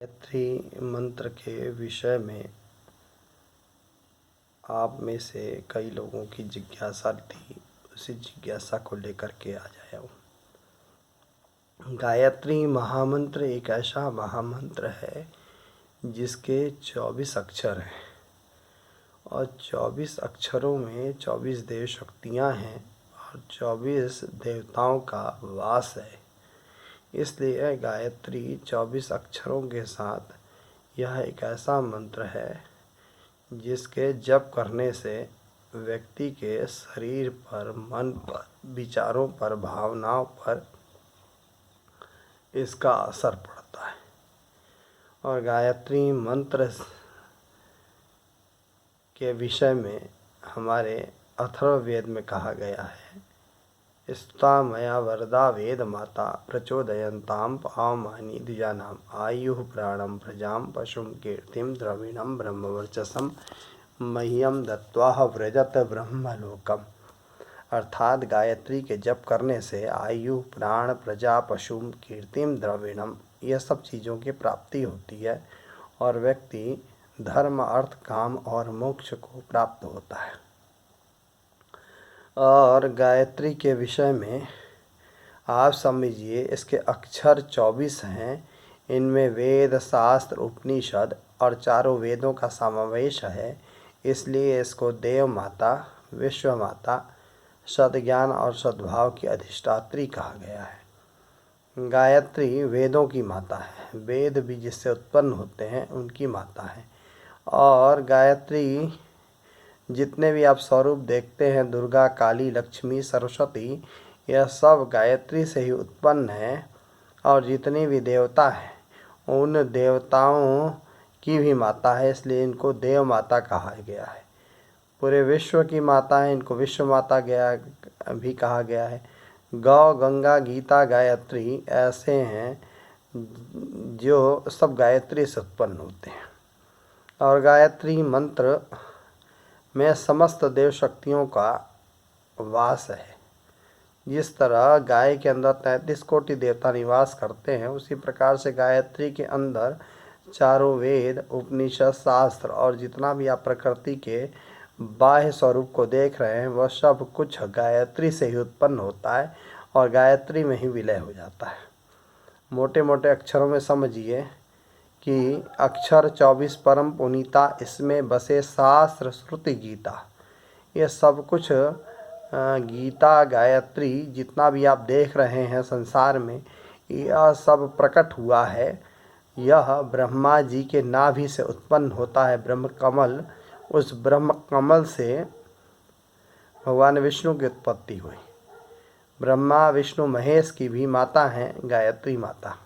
गायत्री मंत्र के विषय में आप में से कई लोगों की जिज्ञासा थी, उसी जिज्ञासा को लेकर के आ जाया हूँ। गायत्री महामंत्र एक ऐसा महामंत्र है जिसके 24 अक्षर हैं और 24 अक्षरों में 24 देव शक्तियाँ हैं और 24 देवताओं का वास है। इसलिए गायत्री 24 अक्षरों के साथ यह एक ऐसा मंत्र है जिसके जप करने से व्यक्ति के शरीर पर, मन पर, विचारों पर, भावनाओं पर इसका असर पड़ता है। और गायत्री मंत्र के विषय में हमारे अथर्ववेद में कहा गया है, स्तुता मया वरदा वेद माता प्रचोदयन्तां पावमानि द्विजानां आयुः प्राणं प्रजां पशुं कीर्तिं द्रविणं ब्रह्मवर्चसं मह्यं दत्त्वा व्रजत ब्रह्मलोकम। अर्थात गायत्री के जप करने से आयु, प्राण, प्रजा, पशु, कीर्तिम, द्रविणम यह सब चीज़ों की प्राप्ति होती है और व्यक्ति धर्म, अर्थ, काम और मोक्ष को प्राप्त होता है। और गायत्री के विषय में आप समझिए, इसके अक्षर 24 हैं। इनमें वेद, शास्त्र, उपनिषद और चारों वेदों का समावेश है। इसलिए इसको देव माता, विश्व माता, सद्ज्ञान और सद्भाव की अधिष्ठात्री कहा गया है। गायत्री वेदों की माता है, वेद भी जिससे उत्पन्न होते हैं उनकी माता है। और गायत्री जितने भी आप स्वरूप देखते हैं, दुर्गा, काली, लक्ष्मी, सरस्वती, यह सब गायत्री से ही उत्पन्न है। और जितने भी देवता हैं उन देवताओं की भी माता है, इसलिए इनको देव माता कहा गया है। पूरे विश्व की माता है, इनको विश्व माता भी कहा गया है। गौ, गंगा, गीता, गायत्री ऐसे हैं जो सब गायत्री से उत्पन्न होते हैं। और गायत्री मंत्र में समस्त देव शक्तियों का वास है। जिस तरह गाय के अंदर 33 कोटि देवता निवास करते हैं, उसी प्रकार से गायत्री के अंदर चारों वेद, उपनिषद, शास्त्र और जितना भी आप प्रकृति के बाह्य स्वरूप को देख रहे हैं वह सब कुछ गायत्री से ही उत्पन्न होता है और गायत्री में ही विलय हो जाता है। मोटे मोटे अक्षरों में समझिए कि अक्षर 24 परम पुनीता, इसमें बसे शास्त्र, श्रुति, गीता, ये सब कुछ गीता, गायत्री जितना भी आप देख रहे हैं संसार में, यह सब प्रकट हुआ है। यह ब्रह्मा जी के नाभि से उत्पन्न होता है ब्रह्म कमल। उस ब्रह्म कमल से भगवान विष्णु की उत्पत्ति हुई। ब्रह्मा, विष्णु, महेश की भी माता हैं गायत्री माता।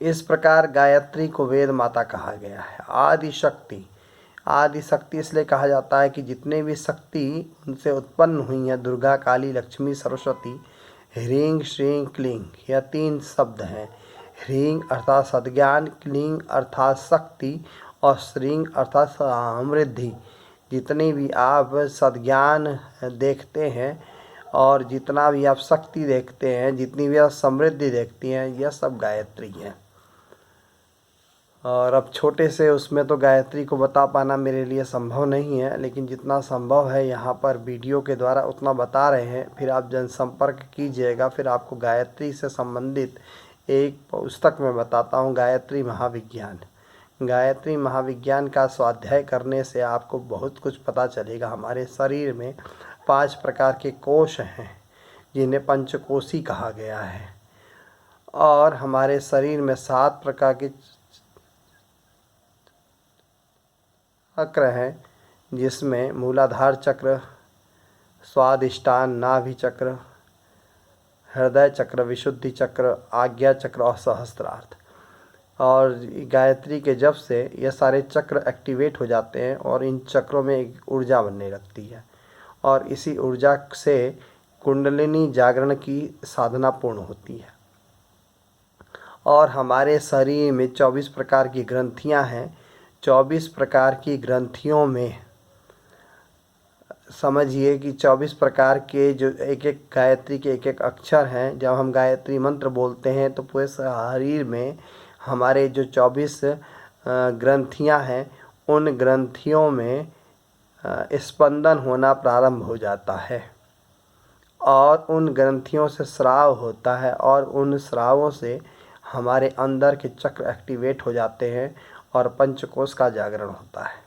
इस प्रकार गायत्री को वेद माता कहा गया है। आदि शक्ति, आदि शक्ति इसलिए कहा जाता है कि जितने भी शक्ति उनसे उत्पन्न हुई हैं, दुर्गा, काली, लक्ष्मी, सरस्वती, ह्रीं, श्रीं, क्लीं, यह 3 शब्द हैं। ह्रीं अर्थात सद्ज्ञान, क्लीं अर्थात शक्ति और श्रीं अर्थात समृद्धि। जितनी भी आप सद्ज्ञान देखते हैं और जितना भी आप शक्ति देखते हैं, जितनी भी आप समृद्धि देखती हैं, यह सब गायत्री है। और अब छोटे से उसमें तो गायत्री को बता पाना मेरे लिए संभव नहीं है, लेकिन जितना संभव है यहाँ पर वीडियो के द्वारा उतना बता रहे हैं। फिर आप जनसंपर्क कीजिएगा। फिर आपको गायत्री से संबंधित एक पुस्तक में बताता हूँ, गायत्री महाविज्ञान। गायत्री महाविज्ञान का स्वाध्याय करने से आपको बहुत कुछ पता चलेगा। हमारे शरीर में 5 प्रकार के कोश हैं जिन्हें पंचकोशी कहा गया है। और हमारे शरीर में 7 प्रकार के चक्र हैं, जिसमें मूलाधार चक्र, स्वादिष्टान, नाभि चक्र, हृदय चक्र, विशुद्धि चक्र, आज्ञा चक्र और सहस्त्रार्थ। और गायत्री के जप से ये सारे चक्र एक्टिवेट हो जाते हैं और इन चक्रों में एक ऊर्जा बनने लगती है और इसी ऊर्जा से कुंडलिनी जागरण की साधना पूर्ण होती है। और हमारे शरीर में 24 प्रकार की ग्रंथियां हैं। 24 प्रकार की ग्रंथियों में समझिए कि 24 प्रकार के जो एक एक गायत्री के एक एक अक्षर हैं। जब हम गायत्री मंत्र बोलते हैं तो पूरे शरीर में हमारे जो 24 ग्रंथियां हैं, उन ग्रंथियों में स्पंदन होना प्रारंभ हो जाता है और उन ग्रंथियों से स्राव होता है और उन स्रावों से हमारे अंदर के चक्र एक्टिवेट हो जाते हैं और पंचकोश का जागरण होता है।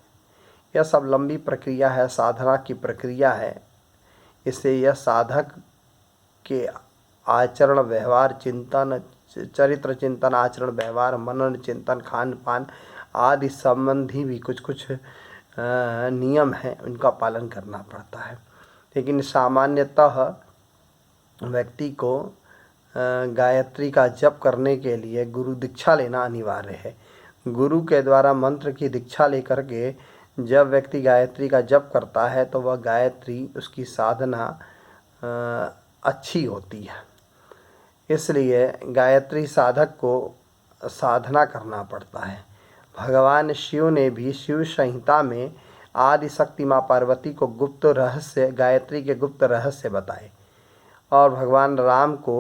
यह सब लंबी प्रक्रिया है, साधना की प्रक्रिया है। इससे यह साधक के आचरण, व्यवहार, चिंतन, चरित्र चिंतन, आचरण, व्यवहार, मनन, चिंतन, खान पान आदि संबंधी भी कुछ कुछ नियम हैं, उनका पालन करना पड़ता है। लेकिन सामान्यतः व्यक्ति को गायत्री का जप करने के लिए गुरु दीक्षा लेना अनिवार्य है। गुरु के द्वारा मंत्र की दीक्षा लेकर के जब व्यक्ति गायत्री का जप करता है तो वह गायत्री, उसकी साधना अच्छी होती है। इसलिए गायत्री साधक को साधना करना पड़ता है। भगवान शिव ने भी शिव संहिता में आदि शक्ति माँ पार्वती को गुप्त रहस्य, गायत्री के गुप्त रहस्य बताए और भगवान राम को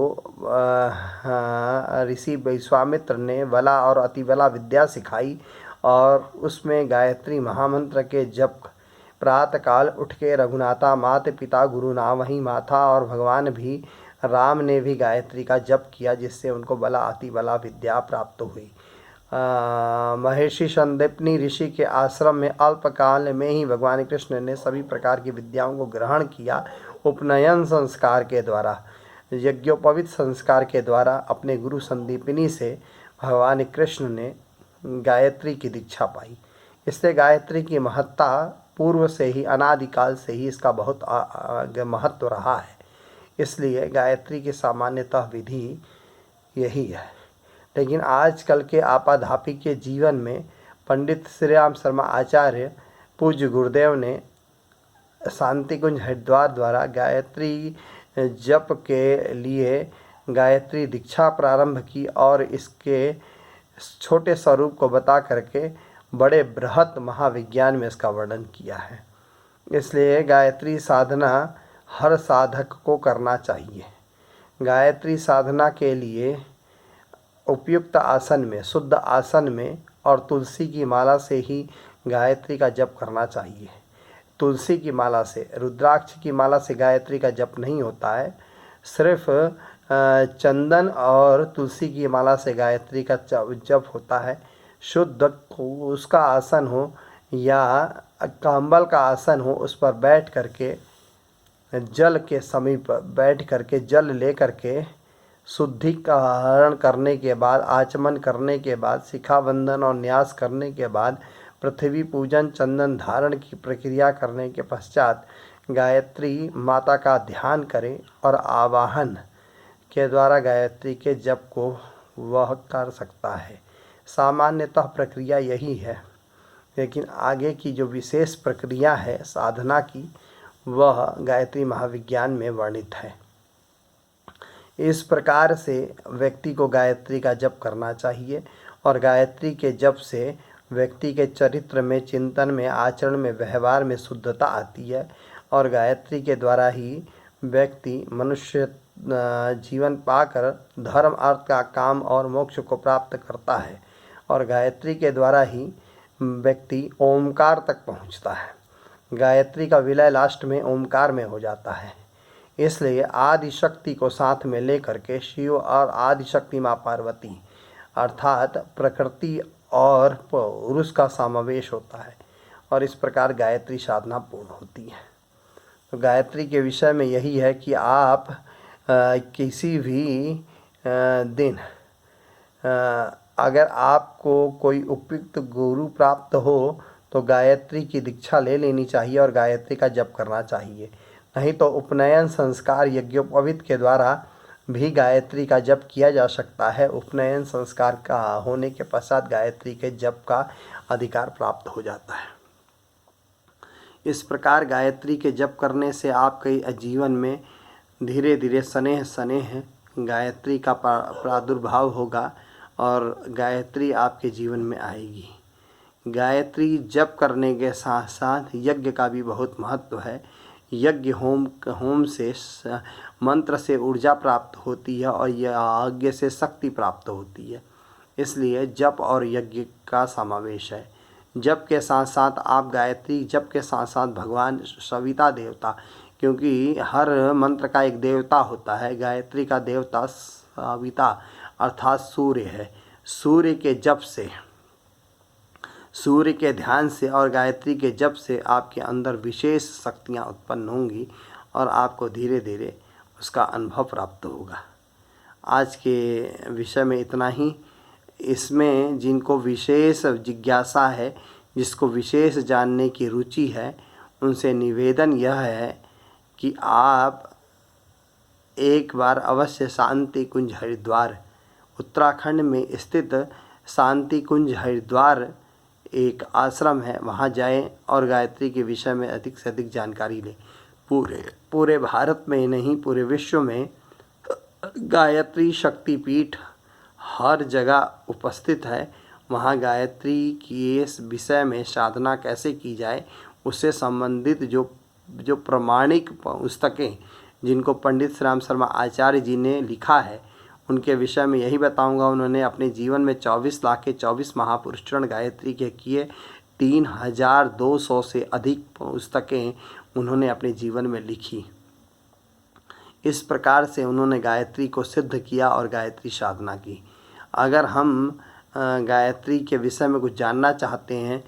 ऋषि विश्वामित्र ने बला और अतिबला विद्या सिखाई और उसमें गायत्री महामंत्र के जप प्रातःकाल उठ के रघुनाथा मात पिता गुरु नामहि माथा, और भगवान भी राम ने भी गायत्री का जप किया जिससे उनको बला अतिबला विद्या प्राप्त हुई। महर्षि संदीपनी ऋषि के आश्रम में अल्पकाल में ही भगवान कृष्ण ने सभी प्रकार की विद्याओं को ग्रहण किया। उपनयन संस्कार के द्वारा, यज्ञोपवीत संस्कार के द्वारा अपने गुरु संदीपनी से भगवान कृष्ण ने गायत्री की दीक्षा पाई। इससे गायत्री की महत्ता पूर्व से ही, अनादिकाल से ही इसका बहुत महत्व रहा है। इसलिए गायत्री की सामान्यतः विधि यही है। लेकिन आजकल के आपाधापी के जीवन में पंडित श्री राम शर्मा आचार्य पूज्य गुरुदेव ने शांति कुंज हरिद्वार द्वारा गायत्री जप के लिए गायत्री दीक्षा प्रारंभ की और इसके छोटे स्वरूप को बता करके बड़े बृहत महाविज्ञान में इसका वर्णन किया है। इसलिए गायत्री साधना हर साधक को करना चाहिए। गायत्री साधना के लिए उपयुक्त आसन में, शुद्ध आसन में और तुलसी की माला से ही गायत्री का जप करना चाहिए। तुलसी की माला से, रुद्राक्ष की माला से गायत्री का जप नहीं होता है। सिर्फ चंदन और तुलसी की माला से गायत्री का जप होता है। शुद्ध उसका आसन हो या कंबल का आसन हो, उस पर बैठ करके, जल के समीप बैठ करके, जल ले करके शुद्धिकरण करने के बाद, आचमन करने के बाद, शिखा बंधन और न्यास करने के बाद, पृथ्वी पूजन, चंदन धारण की प्रक्रिया करने के पश्चात गायत्री माता का ध्यान करें और आवाहन के द्वारा गायत्री के जप को वह कर सकता है। सामान्यतः प्रक्रिया यही है, लेकिन आगे की जो विशेष प्रक्रिया है साधना की, वह गायत्री महाविज्ञान में वर्णित है। इस प्रकार से व्यक्ति को गायत्री का जप करना चाहिए और गायत्री के जप से व्यक्ति के चरित्र में, चिंतन में, आचरण में, व्यवहार में शुद्धता आती है और गायत्री के द्वारा ही व्यक्ति मनुष्य जीवन पाकर धर्म, अर्थ का काम और मोक्ष को प्राप्त करता है और गायत्री के द्वारा ही व्यक्ति ओमकार तक पहुंचता है। गायत्री का विलय लास्ट में ओमकार में हो जाता है। इसलिए आदि शक्ति को साथ में लेकर के शिव और आदि शक्ति माँ पार्वती अर्थात प्रकृति और पुरुष का समावेश होता है और इस प्रकार गायत्री साधना पूर्ण होती है। तो गायत्री के विषय में यही है कि आप किसी भी दिन अगर आपको कोई उपयुक्त गुरु प्राप्त हो तो गायत्री की दीक्षा ले लेनी चाहिए और गायत्री का जप करना चाहिए। नहीं तो उपनयन संस्कार यज्ञोपवीत के द्वारा भी गायत्री का जप किया जा सकता है। उपनयन संस्कार का होने के पश्चात गायत्री के जप का अधिकार प्राप्त हो जाता है। इस प्रकार गायत्री के जप करने से आपके जीवन में धीरे धीरे स्नेह स्नेह गायत्री का प्रादुर्भाव होगा और गायत्री आपके जीवन में आएगी। गायत्री जप करने के साथ साथ यज्ञ का भी बहुत महत्व है। यज्ञ होम से मंत्र से ऊर्जा प्राप्त होती है और यज्ञ से शक्ति प्राप्त होती है। इसलिए जप और यज्ञ का समावेश है। जप के साथ साथ आप गायत्री जप के साथ साथ भगवान सविता देवता, क्योंकि हर मंत्र का एक देवता होता है। गायत्री का देवता सविता अर्थात सूर्य है। सूर्य के जप से, सूर्य के ध्यान से और गायत्री के जप से आपके अंदर विशेष शक्तियाँ उत्पन्न होंगी और आपको धीरे धीरे उसका अनुभव प्राप्त होगा। आज के विषय में इतना ही। इसमें जिनको विशेष जिज्ञासा है, जिसको विशेष जानने की रुचि है, उनसे निवेदन यह है कि आप एक बार अवश्य शांति कुंज हरिद्वार, उत्तराखंड में स्थित शांति कुंज हरिद्वार एक आश्रम है, वहाँ जाएं और गायत्री के विषय में अधिक से अधिक जानकारी लें। पूरे भारत में नहीं, पूरे विश्व में गायत्री शक्तिपीठ हर जगह उपस्थित है। वहाँ गायत्री की इस विषय में साधना कैसे की जाए, उससे संबंधित जो प्रमाणिक पुस्तकें जिनको पंडित श्री राम शर्मा आचार्य जी ने लिखा है, उनके विषय में यही बताऊंगा। उन्होंने अपने जीवन में 24 लाख के 24 महापुरुषण गायत्री के किए। 3200 से अधिक पुस्तकें उन्होंने अपने जीवन में लिखी। इस प्रकार से उन्होंने गायत्री को सिद्ध किया और गायत्री साधना की। अगर हम गायत्री के विषय में कुछ जानना चाहते हैं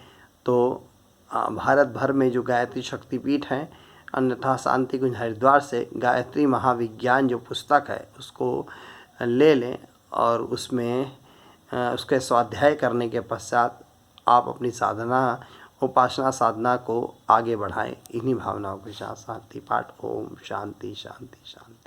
तो भारत भर में जो गायत्री शक्तिपीठ हैं, अन्यथा शांति कुंज हरिद्वार से गायत्री महाविज्ञान जो पुस्तक है उसको ले लें और उसमें उसके स्वाध्याय करने के पश्चात आप अपनी साधना, उपासना साधना को आगे बढ़ाएं। इन्हीं भावनाओं के साथ शांति पाठ। ओम शांति शांति शांति।